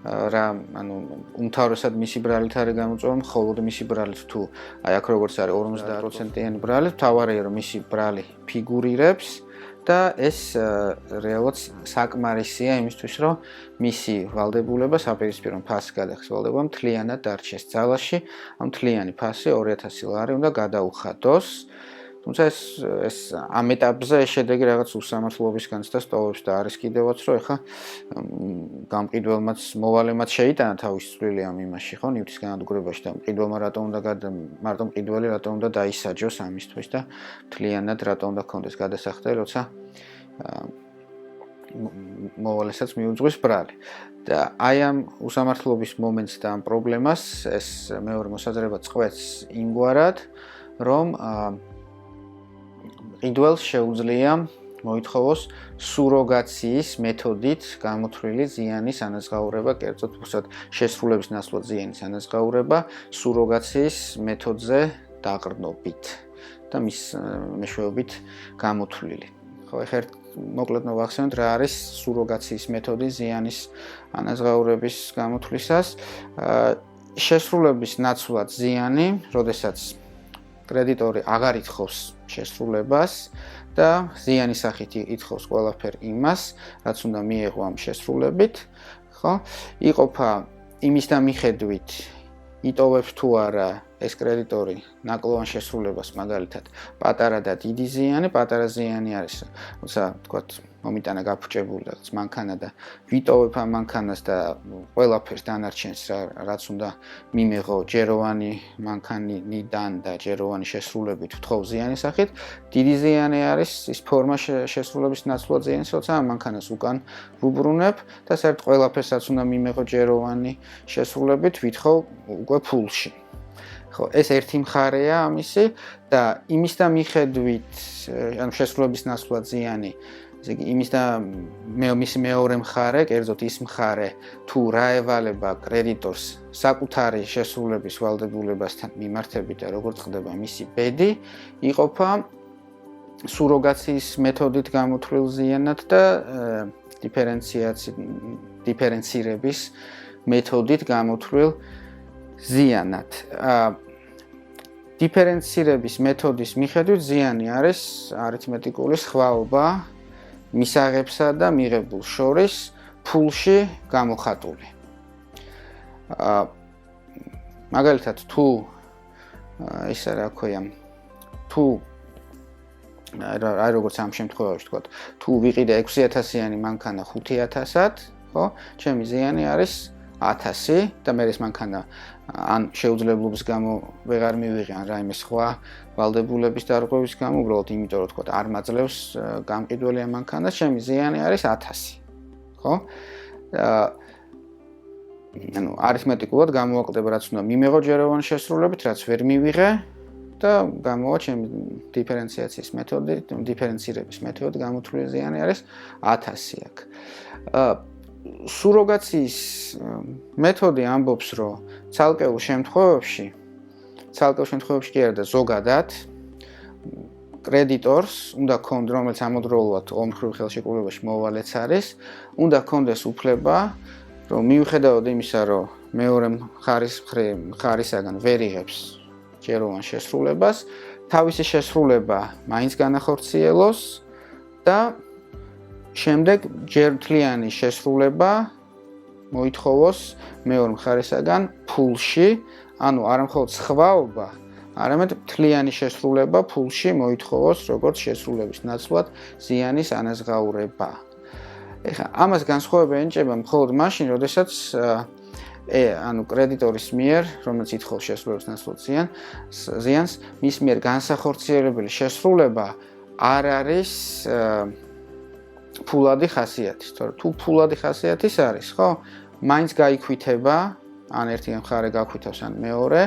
Speaker 1: უმთავრესად მისი ბრალით არის გამოწვევა, მხოლოდ მისი ბრალით თუ აი აქ როგორც არის 50%-იანი ბრალი, თავარია რომ მისი ბრალი ფიგურირებს და ეს რეალურად საკმარისია იმისთვის, რომ მისი ვალდებულება, საპირისპირო ფასის გადახდის ვალდებულება მთლიანად დარჩეს ძალაში, ამ მთლიანი ფასი 2000 ლარი უნდა გადაუხადოს. თუმცა ეს ამ ეტაპზე შედეგი რაღაც უსამართლობისგან და სტოვებს და არის კიდევაც, რომ ეხა გამყიდველმაც მოვალემაც შეიტანა თავის წვლილი ამ იმაში, ხო, ნივთის განადგურებაში და მყიდველმა მარტო მყიდველი რატომ უნდა დაისაჯოს ამისთვის და მთლიანად რატომ უნდა ქონდეს გადასახდელი, როცა მოვალესაც მიუძღვის ბრალი. და აი ამ უსამართლობის მომენტს და ამ პრობლემას ეს მეორე მოსაზრება წყვეტს იმგვარად, რომ მყიდველს შეუძლია მოითხოვოს სუროგაციის მეთოდით გამოთვლილი ზიანის ანაზღაურება, კერძოდ შესრულების ნაცვლად ზიანის ანაზღაურება სუროგაციის მეთოდზე დაყრდნობით და მის მეშვეობით გამოთვლილი. ხო, ეხლა მოკლედ მოვახსენოთ რა არის სუროგაციის მეთოდი ზიანის ანაზღაურების გამოთვლისას. შესრულების ნაცვლად ზიანი, როდესაც კრედიტორი აღარ ითხოვს შესრულებას და ზიანის სახით ითხოვს ყველაფერ იმას, რაც უნდა მიეღო ამ შესრულებით, ხო? იყოფა იმის და მიხედვით იტოვებს თუ არა ეს კრედიტორი ნაკლოვან შესრულებას, მაგალითად, პატარა და დიდი ზიანი, პატარა ზიანი არის, როცა თქვათ, მომიტანა გაფუჭებული რაღაც მანქანა და ვიტოვებ ამ მანქანას და ყველაფერს დანარჩენს, რაც უნდა მიმეღო ჯეროვანი მანქანიდან და ჯეროვანი შესრულებით ვთხოვ ზიანის სახით. დიდი ზიანი არის ის ფორმა შესრულების ნაცვლად ზიანის, როცა ამ მანქანას უკან ვუბრუნებ და საერთოდ ყველაფერს, რაც უნდა მიმეღო ჯეროვანი შესრულებით, ვითხოვ უკვე ფულში. ხო, ეს ერთი მხარეა ამისი და იმის და მიხედვით, ანუ შესრულების ნაცვლად ზიანი, ესე იგი იმის და მისი მეორე მხარე, კერძოდ ის მხარე, თუ რა ევალება კრედიტორს საკუთარი შესრულების ვალდებულებასთან მიმართებით და როგორ ხდება მისი ბედი, იყოფა სუროგაციის მეთოდით გამოთვლილ ზიანად და დიფერენცირების მეთოდით გამოთვლილ ზიანად. დიფერენცირების მეთოდის მიხედვით ზიანი არის არითმეტიკული სხვაობა მისაღებსა და მიღებულს შორის ფულში გამოხატული. მაგალითად თუ ისა რა ქვია თუ აი როგორც ამ შემთხვევაში თქვა თუ ვიყიდე 6000-იანი მანქანა 5000-ად ხო ჩემი ზიანი არის 1000 და მე ეს მანქანა ან შეუძლებლობის გამო ვეღარ მივიღე ან რაიმე სხვა ვალდებულების დარღვევის გამო უბრალოდ იმიტომ რომ თქვა არ მაძლევს გამყიდველი ამ მანქანას ჩემი ზიანი არის 1000 ხო ანუ არითმეტიკულად გამოვაკლდება რაც უნდა მიმეღო ჯეროვანი შესრულებით რაც ვერ მივიღე და გამოვა ჩემი დიფერენციაციის მეთოდი დიფერენცირების მეთოდი გამოთვლილი ზიანი არის 1000 აქ სუროგაციის მეთოდი ამბობს რომ ცალკეულ შემთხვევებში კი არა და ზოგადად კრედიტორს უნდა კონდროლ რომელიც ამავდროულად ორმხრივ ხელშეკრულებაში მოვალეც არის უნდა კონდეს უფლება რომ მიუხედავად იმისა რომ მეორე მხარისაგან ვერ იღებს ჯეროვან შესრულებას თავისი შესრულება მაინც განახორციელოს და შემდეგ ჯერმთლიანი შესრულება მოითხოვოს მეორე მხარისაგან ფულში, ანუ არა მხოლოდ სხვაობა, არამედ მთლიანი შესრულება ფულში მოითხოვოს როგორც შესრულების ნაცვლად ზიანის ანაზღაურება. ეხლა ამას განსხვავება ენიჭება მხოლოდ მაშინ, როდესაც ანუ კრედიტორის მიერ, რომელიც ითხოვს შესრულების ნაცვლად ზიანს, მის მიერ განსახორციელებელი შესრულება არ არის ფულადი ხასიათის, თორემ თუ ფულადი ხასიათის არის, ხო? მაინც გაიქვითება, ან ერთი მხარე გაქვითავს, ან მეორე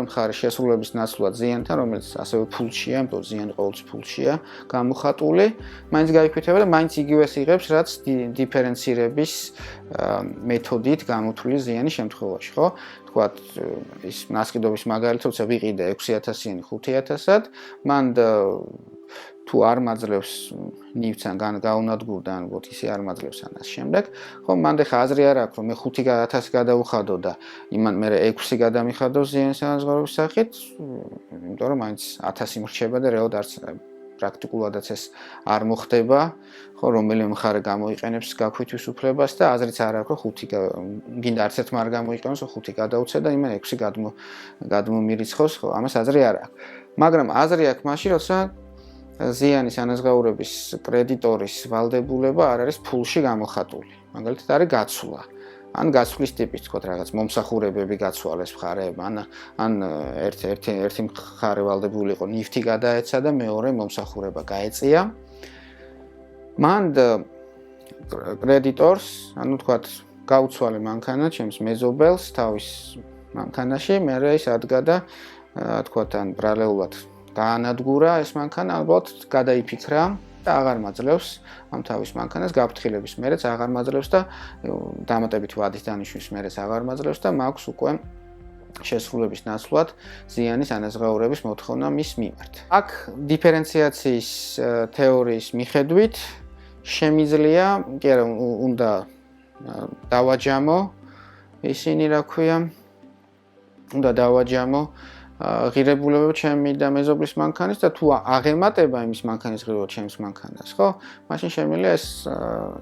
Speaker 1: მხარე შესრულების ნაცვლად ზიანთან, რომელიც ასევე ფულშია, იმიტომ ზიანი ყოველთვის ფულშია გამოხატული, მაინც გაიქვითება და მაინც იგივეს იღებს, რაც დიფერენცირების მეთოდით გამოთვლილი ზიანის შემთხვევაში, ხო? თქვათ, ის ნასყიდობის მაგალითად, როცა ვიყიდე 6000-იანი 5000-ად, მან თუ არ მაძლევს ნივთს ან გაუნადგურდა ან ვთქვათ ისე არ მაძლევს ან ამ შემდეგ ხო მანდ ხა აზრი არ აქვს რომ მე 5000 გადავუხადო და იმან მე 6 გადამიხადო ზიანის ანაზღაურების სახით იმიტომ რომ მაინც 1000 მრჩება და რეალურად არც პრაქტიკულადაც ეს არ მოხდება ხო რომელიმე მხარე გამოიყენებს გაქვითვის უფლებას და აზრიც არ აქვს რომ 5 გინდა არც ერთ მარ გამოიყენოს 5 გადაუცე და იმან 6 გადმომირიცხოს ხო ამას აზრი არ აქვს მაგრამ აზრი აქვს მაშინ როცა ზიანის ანაზღაურების კრედიტორის ვალდებულება არ არის ფულში გამოხატული. მაგალითად არის გაცვლა. ან გაცვლის ტიპის თქო რაღაც მომსახურებები გაცვალეს მხარეებმა ან ერთი მხარე ვალდებული იყო ნივთი გადაეცა და მეორე მომსახურება გაეწია. მან კრედიტორს, ანუ თქვათ გაუცვალე მანქანა ჩემს მეზობელს თავის მანქანაში, მე ის ადგა და თქვათ ან ბრალეულად გაანადგურა ეს მანქანა, ალბათ გადაიფიქრა და აღარ მაძლევს ამ თავის მანქანას გაფრთხილების მერეც აღარ მაძლევს და დამატებით ვადის დანიშვნის მერეც აღარ მაძლევს და მაქვს უკვე შესრულების ნაცვლად ზიანის ანაზღაურების მოთხოვნა მის მიმართ. აქ დიფერენციაციის თეორიის მიხედვით შემიძლია, კი არა, უნდა დავაჯამო ისინი რა ქვია, უნდა დავაჯამო ღირებულებები ჩემი და მეზობლის მანქანის და თუ აღემატება იმის მანქანის ღირებულება ჩემს მანქანას, ხო? მაშინ შემიძლია ეს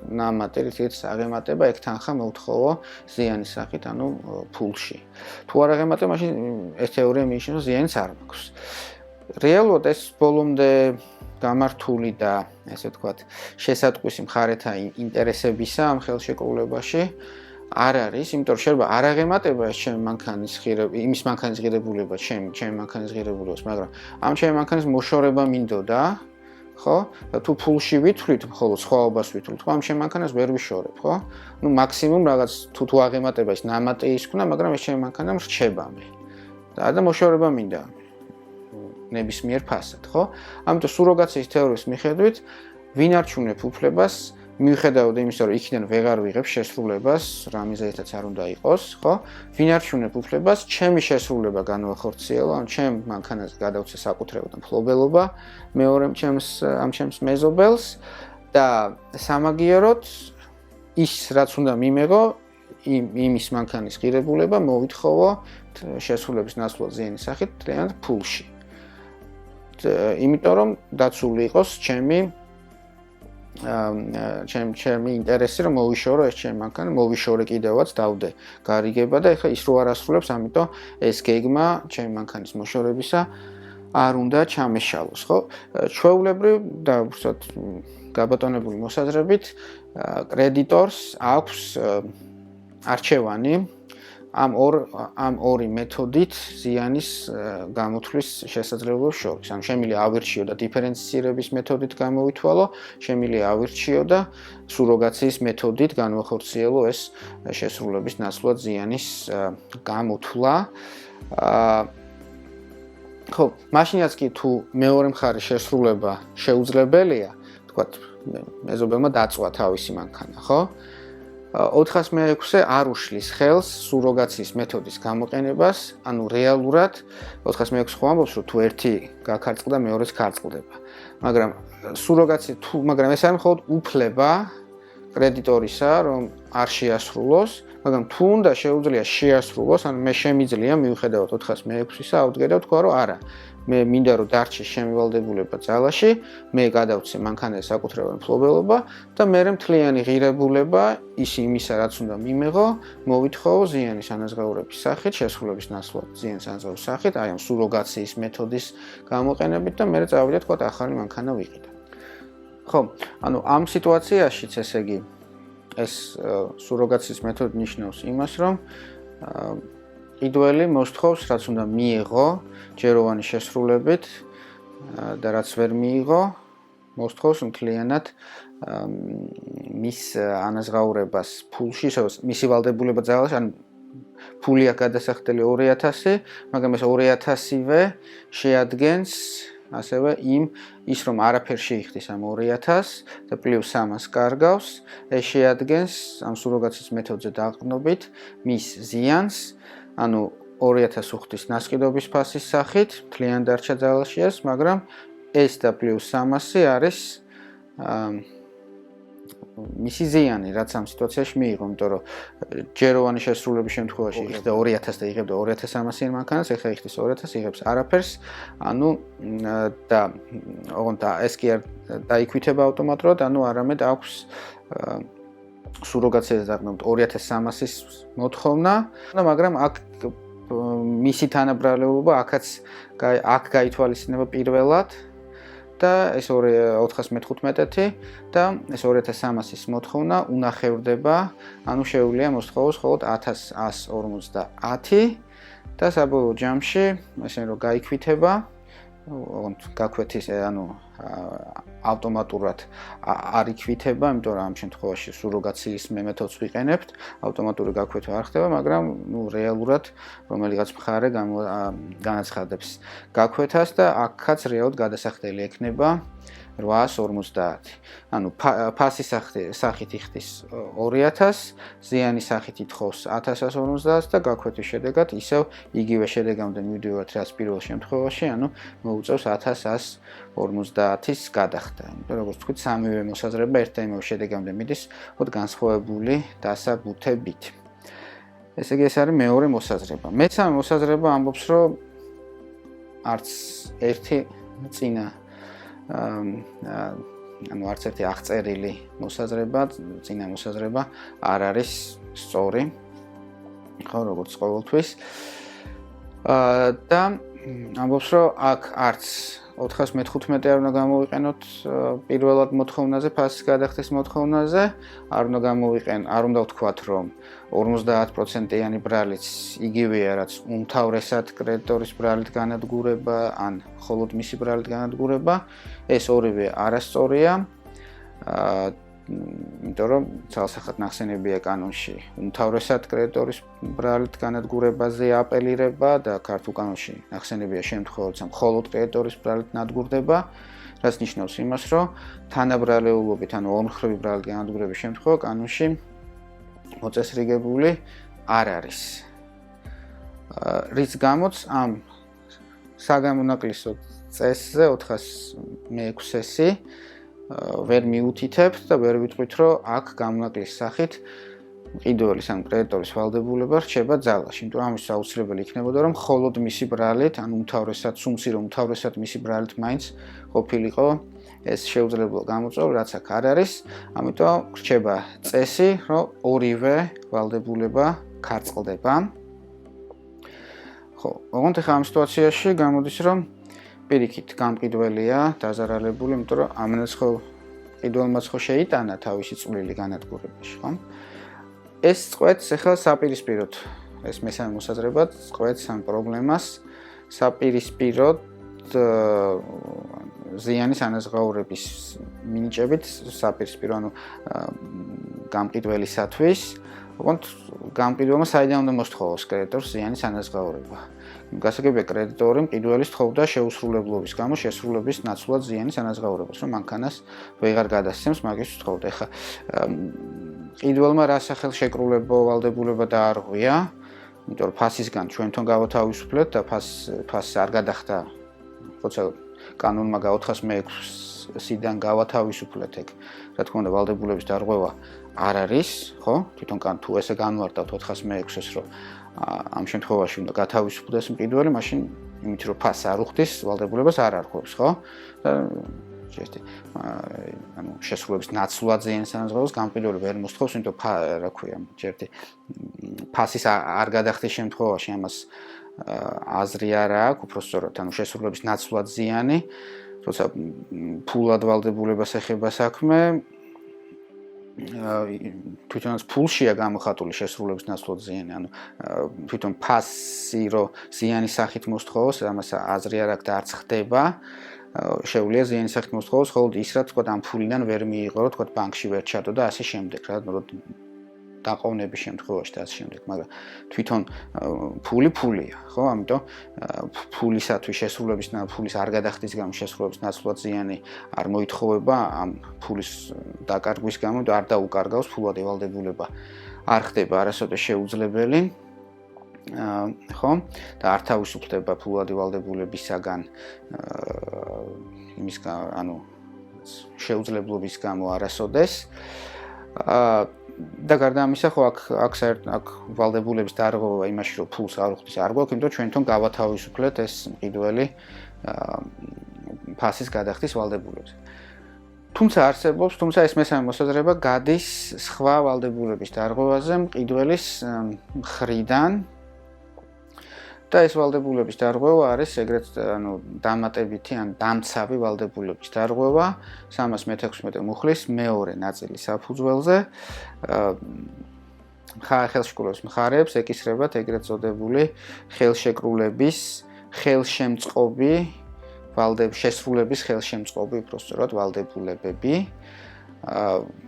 Speaker 1: ნამატი რითიც აღემატება ეგ თანხა მოუთხოვო ზიანის სახით, ანუ ფულში. თუ არ აღემატება, მაშინ ეს თეორია მიიჩნევა ზიანიც არ მაქვს. რეალურად ეს ბოლომდე გამართული და ესე ვთქვათ, შესატყვისი მხარეთა ინტერესებისა ამ ხელშეკრულებაში არ არის, იმიტომ რომ შეიძლება არ აღემატება ეს ჩემი მანქანის ღირებულება, იმის მანქანის ღირებულება, ჩემი მანქანის ღირებულებას, მაგრამ ამ ჩემი მანქანის მოშორება მინდოდა, ხო? და თუ ფულში ვითვლით, მხოლოდ სხვაობას ვითვლით, ხო, ამ ჩემი მანქანას ვერ ვიშორებ, ხო? ნუ მაქსიმუმ რაღაც თუ აღემატება ის ნამატი ის ქნა, მაგრამ ეს ჩემი მანქანა მრჩება მე. და მოშორება მინდა ნებისმიერ ფასად, ხო? ამიტომ სუროგაციის თეორიის მიხედვით ვინ არჩუნებ უფლებას მიუხედავად იმისა, რომ იქიდან ვეღარ ვიღებ შესრულებას, რამიზეც არ უნდა იყოს, ხო? ვინ არჩუნებ უფლებას, ჩემი შესრულება განვახორციელო, ან ჩემ მანქანაზე გადავცე საკუთრება და მფლობელობა, მეორე ჩემს მეზობელს და სამაგიეროდ ის რაც უნდა მიმეღო, იმის მანქანის ღირებულება მოვითხოვო შესრულების ნაცვლად ზიანის სახით მთლიანად ფულში. იმიტომ რომ დაცული იყოს ჩემი ჩემი ინტერესი რომ მოვიშორო ეს ჩემი მანქანა, მოვიშორე კიდევაც დავდე გარიგება და ეხლა ის რო არ ასრულებს, ამიტომ ეს გეგმა ჩემი მანქანის მოშორებისა არ უნდა ჩამეშალოს, ხო? ჩვეულებრივ და უბრალოდ გაბატონებული მოსაზრებით კრედიტორს აქვს არჩევანი ამ ორი მეთოდით ზიანის გამოთვლის შესაძლებლობას შორის. ანუ შემიძლია ავირჩიო და დიფერენცირების მეთოდით გამოვითვალო, შემიძლია ავირჩიო და სუროგაციის მეთოდით განვახორციელო ეს შესრულების ნაცვლად ზიანის გამოთვლა. ხო, მაშინაც კი თუ მეორე მხარის შესრულება შეუძლებელია, თქვათ, მეზობელმა დაწვა თავისი მანქანა, ხო? 406-ე არ უშლის ხელს სუროგაციის მეთოდის გამოყენებას, ანუ რეალურად 406 ხო ამბობს, რომ თუ ერთი გაქარწყლდა, მეორეც ქარწყლდება. მაგრამ მაგრამ ეს არის მხოლოდ უფლება კრედიტორისა, რომ არ შეასრულოს, მაგრამ თუ უნდა შეუძლია შეასრულოს, ანუ მე შემიძლია მიუხედავად 406-ისა ავდგე და ვთქვა, რომ არა. მე მინდა რომ დარჩეს შემივალდებულება ძალაში, მე გადავცე მანქანას საკუთრებად მფლობელობა და მე მთლიანი ღირებულება ის იმისა, რაც უნდა მიმეღო, მოვითხოვო ზიანის ანაზღაურების სახით, შესრულების ნაცვლად ზიანის ანაზღაურების სახით, აი ამ სუროგაციის მეთოდის გამოყენებით და მე წავიდე თქვა ახალი მანქანა ვიყიდე. ხო, ანუ ამ სიტუაციაშიც ესე იგი ეს სუროგაციის მეთოდი ნიშნავს იმას, რომ ყიდველი მოსთხოვს, რაც უნდა მიიღო ჯეროვანი შესრულებით და რაც ვერ მიიღო, მოსთხოვს მთლიანად მის ანაზღაურებას ფულში, მისი ვალდებულება ძალაში, ანუ ფული აქვს გადასახდელი 2000, მაგრამ ეს 2000-ვე შეადგენს ასევე ის რომ არაფერ შეიხდის ამ 2000 და პლუს 300 კარგავს, ეს შეადგენს ამ სუროგაციის მეთოდზე დაყრდნობით მის ზიანს, ანუ 2000 უხდის ნასყიდობის ფასის სახით, მთლიან დარჩა ძალაშიას, მაგრამ ეს და პლუს 300 არის მისი ზიანი, რაც ამ სიტუაციაში მიიღო, იმიტომ რომ ჯეროვანი შესრულების შემთხვევაში იხდა 2000 და იღებდა 2300 მანქანას, ეხლა იხდის 2000, იღებს არაფერს, ანუ და ოღონდ ეს კი არ დაიქვითება ავტომატურად, ანუ არამედ აქვს სუროგაციაზე დაყრდნობით 2300-ის მოთხოვნა, მაგრამ აქ მისი თანაბრალეულობა აქაც გაითვალისწინება პირველად და ეს 415 და ეს 2300-ის მოთხოვნა უნახევრდება, ანუ შეუძლია მოსთხოვოს მხოლოდ 1150 და საბოლოო ჯამში ესე რომ გაიქვითება, გაქვეთის, ანუ ავტომატურად არ იქვითება, იმიტომ რომ ამ შემთხვევაში სუროგაციის მეთოდს ვიყენებთ, ავტომატური გაქვეთა არ ხდება, მაგრამ რეალურად რომელიღაც მხარე განაცხადებს გაქვეთას და აქაც რეალურად გადასახდელი ექნება 850. ანუ ფასის სახით იხდის 2000, ზიანის სახით ითხოვს 1150 და გაქვეთის შედეგად ისევ იგივე შედეგამდე მივდივართ, რაც პირველ შემთხვევაში, ანუ მოუწევს 1150-ის გადახდა. იმიტომ რომ როგორც თქვით, სამივე მოსაზრება ერთ და იმავე შედეგამდე მიდის, განსხვავებული დასაბუთებით. ესე იგი, ეს არის მეორე მოსაზრება. მესამე მოსაზრება ამბობს, რომ არც ერთი წინა ანუ არც ერთი აღწერილი მოსაზრება, წინა მოსაზრება არ არის სწორი. ხო, როგორც ყოველთვის. და ამბობს, რომ აქ არც 415 არ უნდა გამოვიყენოთ პირველად მოთხოვნაზე, ფასის გადახდის მოთხოვნაზე, არ უნდა ვთქვათ, რომ 50%-იანი ბრალიც იგივეა, რაც უმთავრესად კრედიტორის ბრალით განადგურება, ან მხოლოდ მისი ბრალით განადგურება, ეს ორივე არასწორია. იმიტომ რომ ძალსახად ნახსენებია კანონში უმთავრესად კრედიტორის ბრალით განადგურებაზე აპელირება და ქართულ კანონში ნახსენებია შემთხვევაც მხოლოდ კრედიტორის ბრალით ნადგურდება, რაც ნიშნავს იმას, რომ თანაბრალეულობით, ანუ ორმხრივი ბრალით განადგურების შემთხვევა კანონში მოწესრიგებული არ არის. რის გამოც ამ საგამონაკლისო წესზე 406-ი ვერ მიუთითებთ და ვერ ვიტყვით, რომ აქ გამონაკლის სახით მყიდველის ან კრედიტორის ვალდებულება რჩება ძალაში, იმიტომ რომ ამის აუცილებელი იქნებოდა, რომ მხოლოდ მისი ბრალით, ან უმთავრესად, სუმსი რომ უმთავრესად მისი ბრალით მაინც ყოფილიყო ეს შეუძლებლობა გამოწვევა, რაც აქ არ არის, ამიტომ რჩება წესი, რომ ორივე ვალდებულება ქარწყლდება. ხო, ოღონდ ახლა ამ სიტუაციაში გამოდის, რომ პირიქით გამყიდველია დაზარალებული, იმიტომ რომ ამანაც ხო მყიდველმაც ხო შეიტანა თავისი წვლილი განადგურებაში, ხო? ეს წყვეტს ახლა საპირისპიროდ, ეს მესამე მოსაზრება წყვეტს ამ პრობლემას საპირისპიროდ ზიანის ანაზღაურების მინიჭებით საპირისპირო, ანუ გამყიდველისათვის, ოღონდ გამყიდველმა საიდან უნდა მოსთხოვოს კრედიტორს ზიანის ანაზღაურება. გასაგებია კრედიტორი მყიდველის თხოვდა შეუსრულებლობის გამო შესრულების ნაცვლად ზიანის ანაზღაურებას, რომ მანქანას ვეღარ გადასცემს, მაგის თხოვდა. ახლა მყიდველმა რა სახელშეკრულებო ვალდებულება დაარღვია, იმიტომ რომ ფასისგან ჩვენ თვითონ გავათავისუფლეთ და ფასს არ გადახდა, როცა კანონმა გა-406-დან გავათავისუფლეთ ეგ. რა თქმა უნდა, ვალდებულების დარღვევა არ არის, ხო? თვითონ თუ ესე განვარტავთ 406-ს, რომ ამ შემთხვევაში უნდა გათავისუფლდეს მყიდველი, მაშინ იმით რომ ფასს არ უხდის, ვალდებულებას არ არღვევს, ხო? და შეესტი ანუ შესრულების ნაცვლად ზიანის ანაზღაურებას გამყიდველი ვერ მოსთხოვს, იმიტომ რა ქვია, შეესტი ფასის არ გადახდის შემთხვევაში ამას აზრი არ აქვს, უბრალოდ ანუ შესრულების ნაცვლად ზიანი, როცა ფულად ვალდებულებას ეხება საქმე, თვითონაც ფულშია გამოხატული შესრულების ნაცვლად ზიანი, ანუ თვითონ ფასი რომ ზიანის სახით მოსთხოვოს, ამას აზრი არ აქვს და არც ხდება, შეუძლია ზიანის სახით მოსთხოვოს, ხოლო ის რა თქვა ამ ფულიდან ვერ მიიღო, რომ თქვა ბანკში ვერ ჩადო და ასე შემდეგ, რა დაყოვნების შემთხვევაში და ასე შემდეგ, მაგრამ თვითონ ფულია, ხო? ამიტომ ფულისათვის შესრულების ფულის არ გადახდის გამო შესრულების ნაცვლად ზიანი არ მოითხოვება, ამ ფულის დაკარგვის გამო და არ დაუკარგავს ფულადი ვალდებულება. არ ხდება არასოდეს შეუძლებელი, ხო? და არ თავისუფლდება ფულადი ვალდებულებისაგან იმისგან, ანუ შეუძლებლობის გამო არასოდეს. და გარდა ამისა, ხო აქ ვალდებულების დარღვევა იმაში, რომ ფულს არ უხდის, არ გვაქვს, იმიტომ ჩვენ თვითონ გავათავისუფლეთ ეს მყიდველი ფასის გადახდის ვალდებულებს. თუმცა ეს მესამე მოსაზრება გადის სხვა ვალდებულების დარღვევაზე მყიდველის მხრიდან და ეს ვალდებულების დარღვევა არის ეგრეთ ანუ დამატებითი ან დამცავი ვალდებულების დარღვევა 316 მუხლის მეორე ნაწილის საფუძველზე ხელშეკრულების მხარეებს ეკისრებათ ეგრეთ წოდებული ხელშეკრულების ხელშემწყობი შესრულების ხელშემწყობი უბრალოდ ვალდებულებები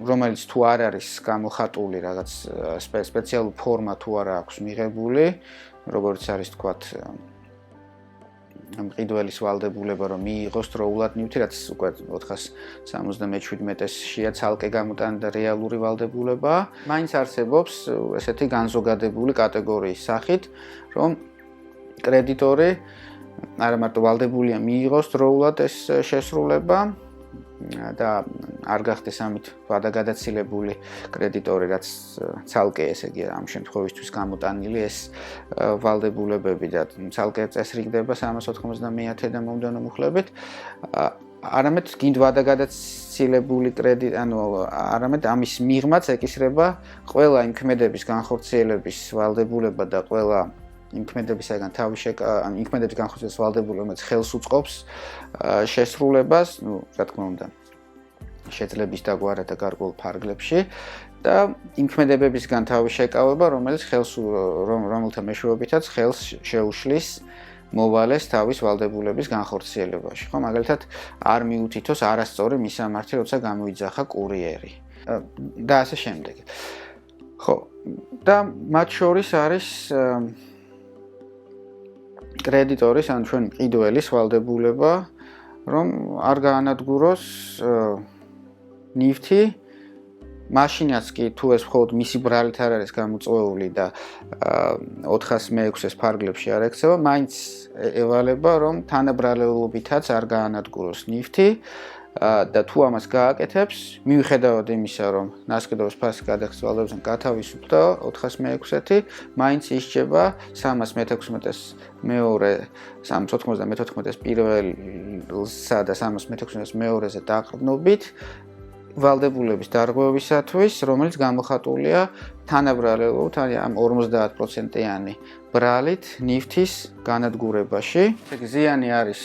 Speaker 1: რომელიც თუ არ არის გამოხატული რაღაც სპეციალური ფორმა თუ არ აქვს მიღებული როგორც არის თქვათ მყიდველის ვალდებულება რომ მიიღოს დროულად ნივთი რაც უკვე 477-შია ცალკე გამოტანილი და რეალური ვალდებულება მაინც არსებობს ესეთი განზოგადებული კატეგორიის სახით რომ კრედიტორი არა მარტო ვალდებულია მიიღოს დროულად ეს შესრულება და არ გახდეს ამით ვადაგადაცილებული კრედიტორი რაც ცალკე ესე იგი ამ შემთხვევისთვის გამოტანილი ეს ვალდებულებები და ცალკე წესრიგდება 390 და მომდევნო მუხლებით არამედ გინდ ვადაგადაცილებული კრედიტ ანუ არამედ ამის მიღმაც ეკისრება ყველა იმ ქმედების განხორციელების ვალდებულება და ყველა იმ ქმედებისაგან იმ ქმედების განხორციელების ვალდებულებას ხელს უწყობს შესრულებას, რა თქმა უნდა, შეძლების დაგვარა და გარკვეულ ფარგლებში და იმ ქმედებებისგან თავის შეკავება, რომელთა მეშვეობითაც ხელს შეუშლის მოვალეს თავის ვალდებულების განხორციელებაში, ხო, მაგალითად, არ მიუთითოს არასწორი მისამართი, როცა გამოიძახა კურიერი და ასე შემდეგ. ხო, და მათ შორის არის კრედიტორის ან ჩვენ მყიდველის ვალდებულება, რომ არ გაანადგუროს ნივთი, მაშინაც კი თუ ეს მხოლოდ მისი ბრალით არ არის გამოწვეული და 406-ის ფარგლებში არ ექცევა, მაინც ევალება, რომ თანაბრალეულობითაც არ გაანადგუროს ნივთი და თუ ამას გააკეთებს, მიუხედავად იმისა, რომ ნასყიდობის ფასი გადახდის ვალდებულებიდან გათავისუფლდა 406, მაინც ისჯება 316-ს მეორე 394-ს პირველსა და 316-ს მეორეზე დაყრდნობით ვალდებულების დარღვევისათვის, რომელიც გამოხატულია თანაბრალებლობით ამ 50%-იანი ბრალით ნივთის განადგურებაში. ზიანი არის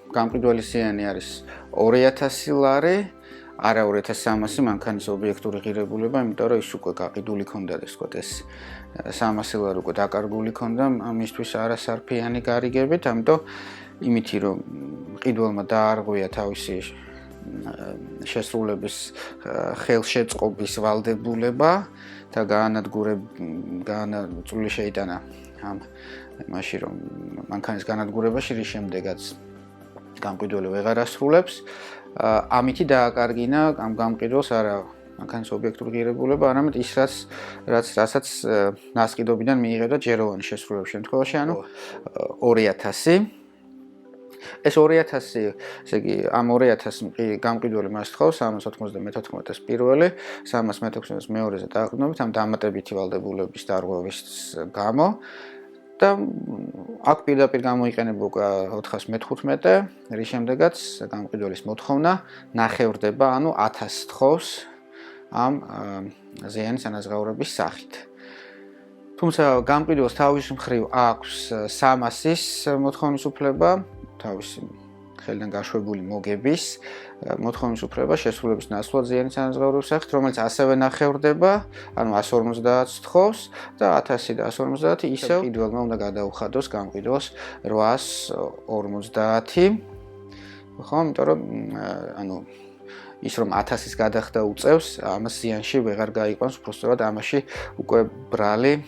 Speaker 1: გამყიდველი ზიანი არის 2000 ლარი, არა 2300 მანქანის ობიექტური ღირებულება, იმიტომ რომ ის უკვე გაყიდული ქონდა, ასე ვთქვათ, ეს 300 ლარი უკვე დაკარგული ქონდა მისთვის არასარფიანი გარიგებით, ამიტომ იმითი რომ მყიდველმა დაარღვია თავისი შესრულების ხელშეწყობის ვალდებულება და განადგურებული შეიტანა ამ მაშინ რომ მანქანის განადგურებაში რის შემდეგაც გამყიდველი ვეღარ ასრულებს, ამითი დააკარგინა ამ გამყიდველს არა მანქანის ობიექტური ღირებულება, არამედ ის რასაც ნასყიდობიდან მიიღებდა ჯეროვანი შესრულების შემთხვევაში, ანუ 2000. ეს 2000, ესე იგი ამ 2000 გამყიდველი მას თხოვს 394-ს პირველი, 316-ს მეორეზე დაყრდნობით ამ დამატებითი ვალდებულების დარღვევის გამო და აქ პირდაპირ გამოიყენება უკვე 415, რის შემდეგაც გამყიდველის მოთხოვნა ნახევრდება, ანუ 1000 თხოვს ამ ზიანის ანაზღაურების სახით. თუმცა გამყიდველს თავის მხრივ აქვს 300-ის მოთხოვნის უფლება, თავისი ხელიდან გაშვებული მოგების მოთხოვნის უფლება შესრულების ნაცვლად ზიანის ანაზღაურების სახით, რომელიც ასევე ნახევრდება, ანუ 150-ს თხოვს და 1000 და 150 ისევ მყიდველმა უნდა გადაუხადოს გამყიდველს 850. ხო, იმიტომ რომ ანუ ის რომ 1000-ის გადახდა უწევს, ამას ზიანში ვეღარ გაიყვანს, უბრალოდ ამაში უკვე ბრალი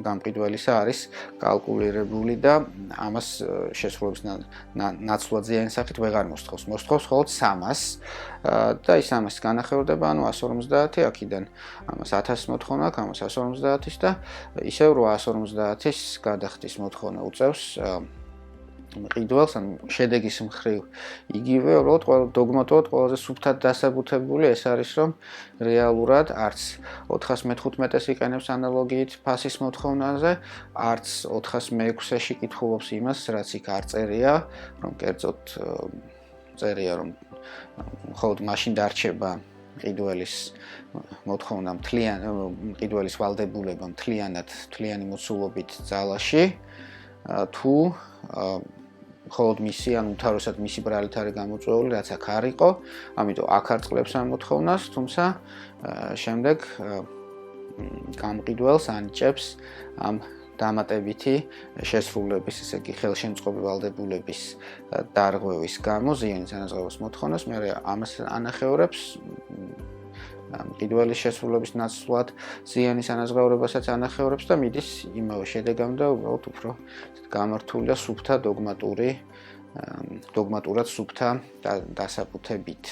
Speaker 1: გამყიდველისა არის კალკულირებული და ამას შესრულების ნაცვლად ზიანის სახით ვეღარ მოსთხოვს. მოსთხოვს მხოლოდ 300-ს და ის 300-ის განახევრდება, ანუ 150 აქედან ამას 1000-ის მოთხოვნა აქვს, ამას 150-ის და ისევ 850-ის გადახდის მოთხოვნა უწევს მყიდველს, ანუ შედეგის მხრივ იგივე, უბრალოდ დოგმატურად ყველაზე სუფთად დასაბუთებული ეს არის, რომ რეალურად არც 415-ს იყენებს ანალოგიით ფასის მოთხოვნაზე, არც 406-ში კითხულობს იმას, რაც იქ არ წერია, რომ კერძოდ წერია, რომ მხოლოდ მაშინ დარჩება მყიდველის მოთხოვნა მყიდველის ვალდებულება მთლიანი მოცულობით ძალაში, თუ მხოლოდ მისი, ანუ უმთავრესად მისი ბრალით არის გამოწვეული, რაც აქ არ იყო, ამიტომ აქ არ წყლებს ამ მოთხოვნას, თუმცა შემდეგ გამყიდველს ანიჭებს ამ დამატებითი შესრულების, ესე იგი ხელშემწყობი ვალდებულების დარღვევის გამო ზიანის ანაზღაურების მოთხოვნას, მე ამას ანახევრებს მყიდველის შესრულების ნაცვლად ზიანის ანაზღაურებასაც ანახევრებს და მიდის იმავე შედეგამდე, უბრალოდ უფრო გამართული და სუფთა დოგმატურად სუფთა დასაბუთებით.